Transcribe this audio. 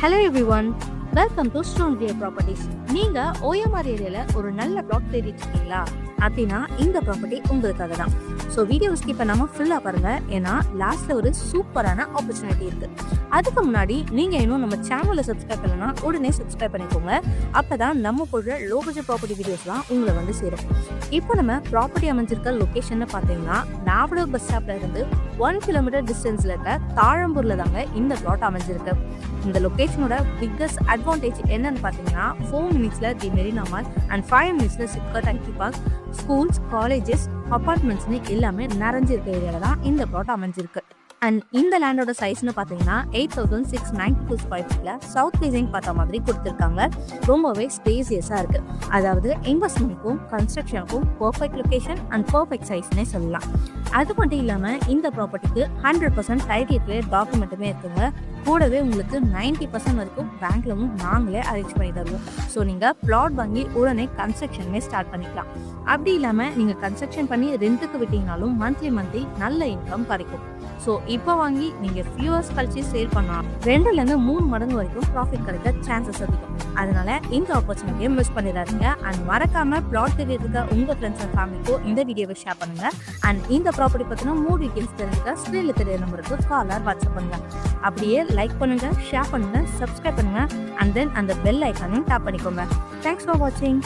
Hello everyone, welcome to stone clear properties. நீங்க OMR ஏரியால ஒரு நல்ல பிளாட் தேடிட்டு இருக்கீங்களா? அப்படின்னா இந்த ப்ராப்பர்ட்டி உங்களுக்காக தான். ஸோ வீடியோ ஸ்கிப் பண்ணாம ஃபுல்லா பாருங்க, ஏன்னா லாஸ்ட்ல ஒரு சூப்பரான ஆப்பர்ச்சுனிட்டி இருக்கு. அதுக்கு முன்னாடி நீங்க இன்னும் நம்ம சேனலை சப்ஸ்கிரைப் பண்ணலன்னா உடனே சப்ஸ்கிரைப் பண்ணிக்கோங்க. அப்பதான் நம்ம போடுற லோ பட்ஜெட் ப்ராப்பர்ட்டி வீடியோஸ்லாம் உங்களை வந்து சேரும். இப்போ நம்ம ப்ராப்பர்ட்டி அமைஞ்சிருக்க லொகேஷன் பார்த்தீங்கன்னா நாவலூர் பஸ் ஸ்டாப்ல இருந்து 1 கிலோமீட்டர் டிஸ்டன்ஸ்ல இருக்க தாழம்பூர்ல தாங்க இந்த பிளாட் அமைஞ்சிருக்கு. இந்த லொகேஷனோட பிக்கஸ்ட் அட்வான்டேஜ் என்னன்னு பார்த்தீங்கன்னா 4 மினிட்ஸ்ல தி மெரினா மால் அண்ட் 5 மினிட்ஸ்ல SIPCOT IT park, schools, colleges, அப்பார்ட்மெண்ட்ஸ்னு எல்லாமே நிறைஞ்சிருக்க ஏரியால தான் இந்த பிளாட் அமைஞ்சிருக்கு. அண்ட் இந்த லேண்டோட சைஸ்னு பார்த்தீங்கன்னா 8,692 ஸ்கொயர் ஃபீட்ல சவுத் ஃபேசிங் பார்த்த மாதிரி கொடுத்துருக்காங்க. ரொம்பவே ஸ்பேசியஸாக இருக்கு. அதாவது இன்வெஸ்ட்மெண்ட்க்கும் கன்ஸ்ட்ரக்ஷனுக்கும் பர்ஃபெக்ட் லொகேஷன் அண்ட் பர்ஃபெக்ட் சைஸ்னே சொல்லலாம். அது மட்டும் இல்லாமல் இந்த ப்ராப்பர்ட்டிக்கு 100% டைட்டில் கிளியர் டாக்குமெண்ட்டுமே இருக்குங்க. கூடவே உங்களுக்கு 90% வரைக்கும் பேங்க்லவும் நாங்களே அரேஞ்ச் பண்ணி தருவோம். ஸோ நீங்கள் பிளாட் வாங்கி உடனே கன்ஸ்ட்ரக்ஷனுமே ஸ்டார்ட் பண்ணிக்கலாம். அப்படி இல்லாமல் நீங்கள் கன்ஸ்ட்ரக்ஷன் பண்ணி ரெண்ட்டுக்கு விட்டீங்கனாலும் மந்த்லி நல்ல இன்கம் கிடைக்கும். ஸோ இப்போ வாங்கி நீங்கள் ஃபியூ இயர்ஸ் கழிச்சு சேல் பண்ணலாம் 2-3 மடங்கு வரைக்கும் ப்ராஃபிட் கிடைக்க சான்சஸ் அதிகம். அதனால இந்த ஆப்பர்ச்சுனிட்டியை மிஸ் பண்ணிடாதீங்க. அண்ட் மறக்காம பிளாட் தெரிஞ்சிருக்க உங்கள் ஃப்ரெண்ட்ஸ் அண்ட் ஃபேமிலிக்கும் இந்த வீடியோவை ஷேர் பண்ணுங்க. அண்ட் இந்த ப்ராப்பர்ட்டி பற்றின மூணு டீட்டெயில்ஸ் தெரிஞ்சுக்க ஸ்க்ரீனில் தெரிய நம்பருக்கு கால் ஆர் வாட்ஸ்அப் பண்ணுங்க. அப்படியே லைக் பண்ணுங்க, ஷேர் பண்ணுங்க, சப்ஸ்கிரைப் பண்ணுங்க, அண்ட் தென் அந்த பெல் ஐக்கானையும் டேப் பண்ணிக்கோங்க. தேங்க்ஸ் ஃபார் வாட்சிங்.